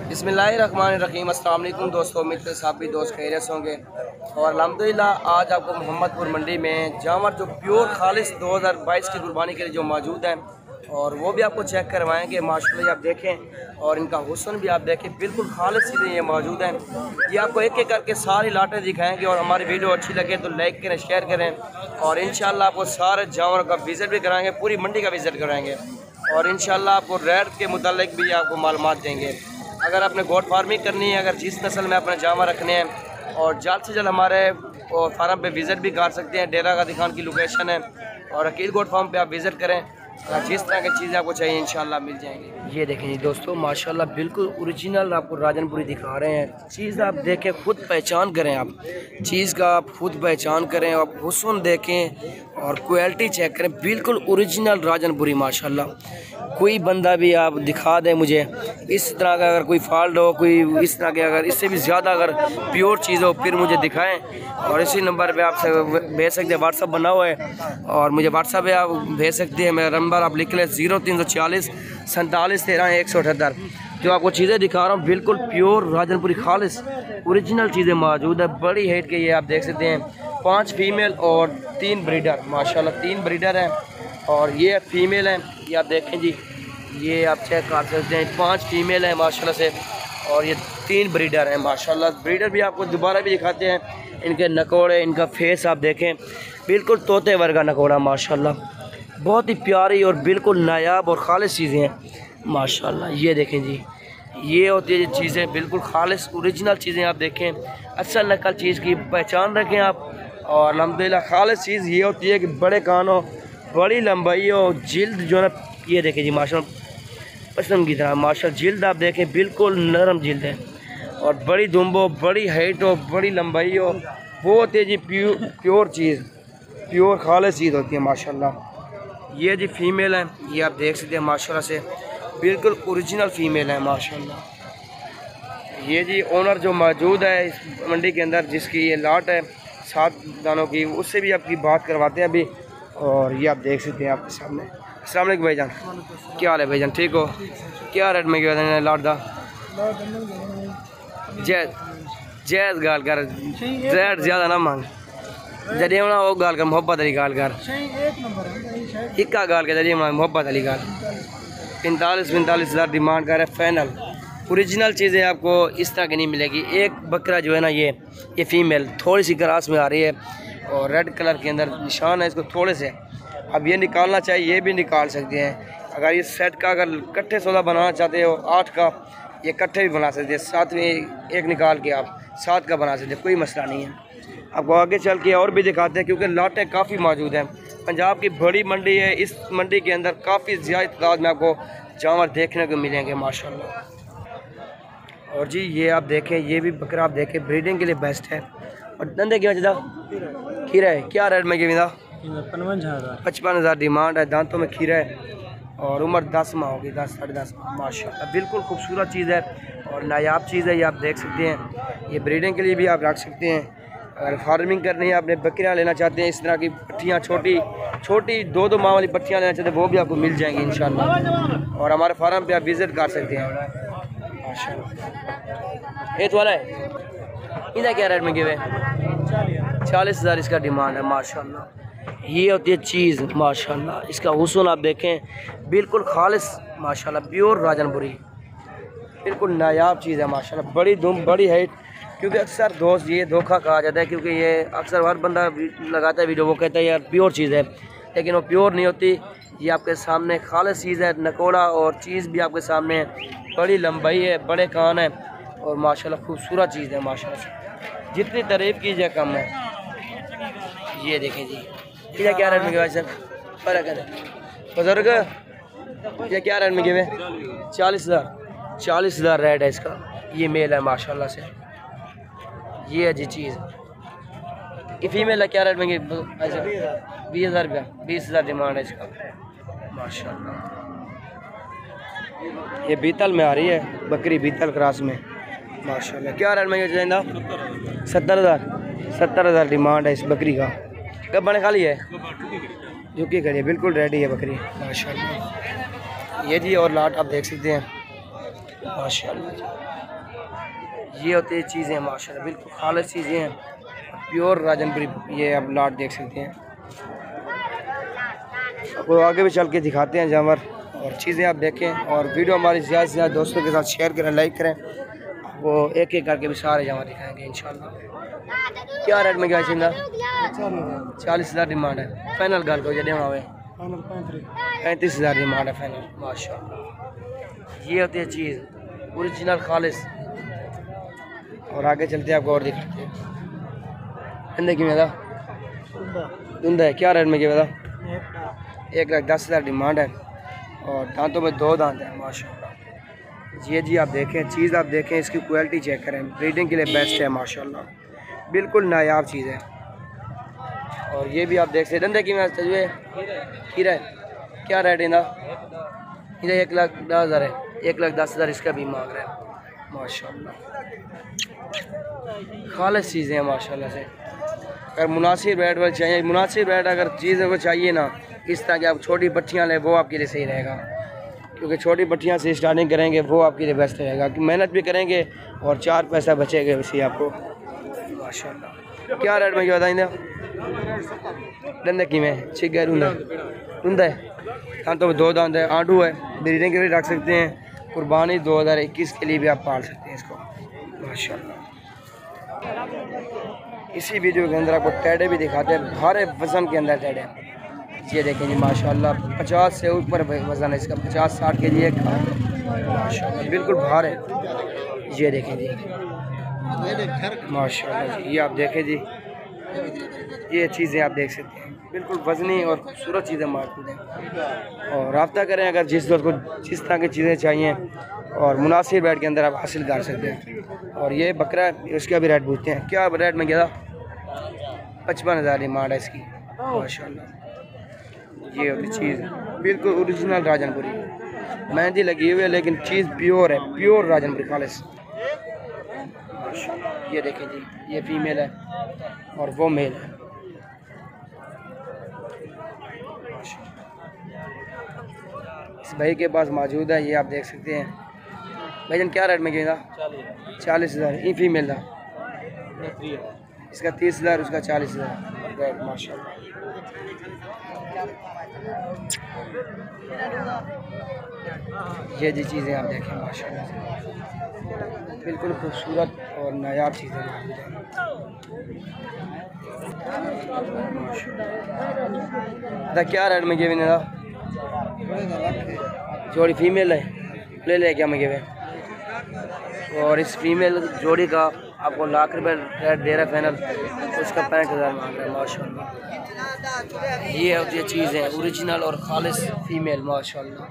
बिस्मिल्लाहिर्रहमानिर्रहीम। अस्सलाम वालेकुम दोस्तों, उम्मीद के साथ भी दोस्त खैरियत से होंगे। और अल्हम्दुलिल्लाह आज आपको मोहम्मदपुर मंडी में जानवर जो प्योर खालिस 2022 की कुर्बानी के लिए जो मौजूद हैं और वो भी आपको चेक करवाएंगे। माशाल्लाह आप देखें और इनका हुस्न भी आप देखें, बिल्कुल खालिस चीज़ें ये मौजूद हैं। ये आपको एक एक करके सारी लाटें दिखाएंगे और हमारी वीडियो अच्छी लगे तो लाइक करें, शेयर करें और इंशाल्लाह आपको सारे जानवरों का विज़िट भी कराएँगे, पूरी मंडी का विज़िट कराएँगे और इंशाल्लाह आपको रेट के मुतालिक भी आपको मालूमात देंगे। अगर आपने गोट फार्मिंग करनी है, अगर जिस नस्ल में अपने जानवर रखने हैं और जल्द से जल्द हमारे फार्म पे विज़िट भी कर सकते हैं। डेरा गादी खान की लोकेशन है और अकील गोट फार्म पे आप विज़िट करें, जिस तरह की चीज़ें आपको चाहिए इंशाल्लाह मिल जाएंगी। ये देखें जी दोस्तों, माशाल्लाह बिल्कुल ओरिजिनल आपको राजनपुरी दिखा रहे हैं। चीज़ आप देखें, खुद पहचान करें, आप चीज़ का आप खुद पहचान करें, आप हुस्न देखें और क्वालिटी चेक करें, बिल्कुल ओरिजिनल राजनपुरी माशाल्लाह। कोई बंदा भी आप दिखा दें मुझे इस तरह का, अगर कोई फॉल्ट हो, कोई इस तरह के, अगर इससे भी ज़्यादा अगर प्योर चीज़ हो फिर मुझे दिखाएं और इसी नंबर पे आप भेज सकते हैं। व्हाट्सअप बना हुआ है और मुझे व्हाट्सअप पे आप भेज सकते हैं। मेरा नंबर आप लिख लें 0340 47 13 178। जो आपको चीज़ें दिखा रहा हूँ बिल्कुल प्योर राजनपुरी खालिस ओरिजिनल चीज़ें मौजूद है। बड़ी हेट के ये आप देख सकते हैं, 5 फीमेल और 3 ब्रीडर माशाल्लाह, 3 ब्रीडर हैं और ये फीमेल हैं। ये आप देखें जी, ये आप चेक कर सकते हैं, 5 फीमेल हैं माशाल्लाह से और ये 3 ब्रीडर हैं माशाल्लाह। ब्रीडर भी आपको दोबारा भी दिखाते हैं। इनके नकोड़े, इनका फेस आप देखें, बिल्कुल तोते वर्गा नकोड़ा माशाल्लाह, बहुत ही प्यारी और बिल्कुल नायाब और खालिस चीज़ें हैं माशाल्लाह। ये देखें जी, ये होती है चीज़ें बिल्कुल खालिस ओरिजिनल चीज़ें। आप देखें, असल नकल चीज़ की पहचान रखें आप और अल्हम्दुलिल्लाह खालिस चीज़ ये होती है कि बड़े कान हो, बड़ी लंबाई हो, जिल्द जो है ये देखें जी माशाल्लाह पसंद की तरह माशाल्लाह। जिल्द आप देखें बिल्कुल नरम जिल्द है और बड़ी दुम्ब हो, बड़ी हाइट हो, बड़ी लंबाई हो, वो होती है जी प्योर चीज़, प्योर खालिस चीज़ होती है माशाल्लाह। ये जी फीमेल है, ये आप देख सकते हैं माशाल्लाह से बिल्कुल ओरिजिनल फीमेल है माशाल्लाह। ये जी ओनर जो मौजूद है इस मंडी के अंदर, जिसकी ये लाट है 7 दानों की, उससे भी आपकी बात करवाते हैं अभी। और ये आप देख सकते हैं आपके सामने। अस्सलाम वालेकुम भाईजान, क्या हाल है भाईजान, ठीक हो? क्या रेट में क्या लाट दा? जैज़ गाल कर, रेट ज़्यादा ना मांग, जरिए ना वो गाल कर, मोहब्बत वाली गाल कर, इक्का गाल के जरिए मोहब्बत वाली गाल। 45 हज़ार डिमांड कर रहे फाइनल। ओरिजिनल चीज़ें आपको इस तरह की नहीं मिलेगी। एक बकरा जो है ना, ये फीमेल थोड़ी सी क्रास में आ रही है और रेड कलर के अंदर निशान है इसको थोड़े से। अब ये निकालना चाहिए, ये भी निकाल सकते हैं। अगर ये सेट का अगर इकट्ठे सौदा बनाना चाहते हो 8 का, ये इकट्ठे भी बना सकते हैं। 7 में एक निकाल के आप 7 का बना सकते हैं, कोई मसला नहीं है। आपको आगे चल के और भी दिखाते हैं क्योंकि लाटें काफ़ी मौजूद हैं। पंजाब की बड़ी मंडी है, इस मंडी के अंदर काफ़ी ज़्यादा तादाद में आपको जानवर देखने को मिलेंगे माशाल्लाह। और जी ये आप देखें, ये भी बकरा आप देखें ब्रीडिंग के लिए बेस्ट है। और धंधे की वजह खीरा है, क्या रेट में गिरा? 55 हज़ार डिमांड है। दांतों में खीरा है और उम्र 10 माह होगी, 10 साढ़े 10 माशाल्लाह। बिल्कुल खूबसूरत चीज़ है और नायाब चीज़ है, ये आप देख सकते हैं। ये ब्रीडिंग के लिए भी आप रख सकते हैं। अगर फार्मिंग करनी है, आपने बकरियाँ लेना चाहते हैं, इस तरह की पट्टियाँ छोटी 2-2 माह वाली पट्टियाँ लेना चाहते हैं, वो भी आपको मिल जाएंगी इंशाल्लाह। और हमारे फार्म पे आप विज़िट कर सकते हैं माशाल्लाह। ये वाला है, इधर क्या रेट में गिवे? 40 हज़ार इसका डिमांड है माशाल्लाह। ये होती है चीज़ माशाल्लाह। इसका हुस्न आप देखें, बिल्कुल खालिस माशाल्लाह, प्योर राजनपुरी, बिल्कुल नायाब चीज़ है माशाल्लाह। बड़ी दुम, बड़ी हाइट। क्योंकि अक्सर दोस्त ये धोखा कहा जाता है, क्योंकि ये अक्सर हर बंदा लगाता है वीडियो, वो कहता है यार प्योर चीज़ है, लेकिन वो प्योर नहीं होती। ये आपके सामने खालिस चीज़ है, नकोड़ा और चीज़ भी आपके सामने है, बड़ी लंबाई है, बड़े कान है और माशाल्लाह खूबसूरत चीज़ है माशाल्लाह से। जितनी तारीफ़ कीजिए कम है। ये देखें जी, ये क्या रेट में गए सर? फ़र्क है बुजुर्ग, ये क्या रेट में गए? 40 हज़ार रेट है इसका। ये मेल है माशाल्लाह से। ये है जी चीज़। ये फीमेल है, क्या रेट में गई? 20 हज़ार रुपया, 20 हज़ार डिमांड है इसका माशाल्लाह। ये बीतल में आ रही है बकरी, बीतल क्रॉस में माशाल्लाह। क्या रेट में जाइंदा? 70 हज़ार डिमांड है इस बकरी का। कब बने खाली है, झुकी खड़ी है, बिल्कुल रेडी है बकरी माशाल्लाह। ये जी और लाट आप देख सकते हैं, माशाल्लाह। ये होती है चीज़ें माशाल्लाह, बिल्कुल खालिस चीज़ें हैं, प्योर राजनपुरी। ये आप लाट देख सकते हैं। आपको आगे भी चल के दिखाते हैं जानवर और चीज़ें आप देखें, और वीडियो हमारी ज़्यादा से ज़्यादा दोस्तों के साथ शेयर करें, लाइक करें। वो एक एक करके भी सारे जानवर दिखाएंगे इंशाल्लाह। क्या रेट में क्या चिंदा? 40,000 डिमांड है। फाइनल गाल को जडे हुए 35,000 डिमांड है फाइनल माशाल्लाह। ये होती है चीज़ ओरिजिनल खालिस। और आगे चलते हैं, आपको और दिखाते हैं। अंदर की मेरा धुंधा है, क्या रेट में क्या? 1,10,000 डिमांड है और दांतों में 2 दांत है माशाल्लाह। जी आप देखें, चीज़ आप देखें, इसकी क्वालिटी चेक करें, ब्रीडिंग के लिए बेस्ट है माशाल्लाह, बिल्कुल नायाब चीज़ है। और ये भी आप देख सकते धंधे की मैं तजुए खीरा है, क्या रेट इनका? इधर 1,10,000 है, 1,10,000 इसका भी मांग रहा है माशाल्लाह। खालिस चीज़ें हैं माशाल्लाह से। अगर मुनासिब रेट पर चाहिए, मुनासिब रेट अगर चीज़ को चाहिए ना, इस तरह की आप छोटी पट्टियाँ लें, वो आपके लिए सही रहेगा, क्योंकि छोटी पट्टियाँ से स्टार्टिंग करेंगे वो आपके लिए बेस्ट रहेगा, कि मेहनत भी करेंगे और 4 पैसा बचेगा उसी आपको माशाल्लाह। क्या रेट में क्या बताएंगे? की में छिगा रुंदा है, दांतों में 2 दांत है, आंडू है, ब्रीडिंग के लिए रख सकते हैं। कुर्बानी 2021 के लिए भी आप पाल सकते हैं इसको माशाल्लाह। इसी वीडियो के अंदर आपको टेडे भी दिखाते हैं, भारे वज़न के अंदर टेडे। ये देखें जी माशाल्लाह, 50 से ऊपर वज़न है इसका, 50-60 के जी एक माशाल्लाह, बिल्कुल भार है। ये देखें जी माशाल्लाह जी, ये आप देखें जी, ये चीज़ें आप देख सकते हैं, बिल्कुल वज़नी और खूबसूरत चीज़ें मौजूद हैं। और रब्ता करें अगर जिस दोस्त को जिस तरह की चीज़ें चाहिए, और मुनासिब रेट के अंदर आप हासिल कर सकते हैं। और ये बकरा, उसका भी रेट पूछते हैं, क्या रेट में गया? 55,000 डिमांड है इसकी माशाल्लाह। ये होती चीज़ बिल्कुल ओरिजिनल राजनपुरी, मेहंदी लगी हुई है लेकिन चीज़ प्योर है, प्योर राजनपुरी खालिस। ये देखें जी, ये फीमेल है और वो मेल है। इस भाई के पास मौजूद है, ये आप देख सकते हैं। भाईजान क्या रेट में गिरेगा? 40,000। ये फीमेल था, इसका 30,000, उसका 40,000 माशाल्लाह। ये जी चीज़ें आप देखें माशाल्लाह, बिल्कुल खूबसूरत और नायाब चीज़ें मौजूद हैं। क्या रेट में गिवे ना? जोड़ी फीमेल है, ले क्या में गिवे। और इस फीमेल जोड़ी का आपको लाख रुपये रेट दे रहा है फाइनल, उसका 65,000 मांग रहा है माशाल्लाह। ये होती है चीज़ें ओरिजिनल और खालिस फीमेल माशाल्लाह।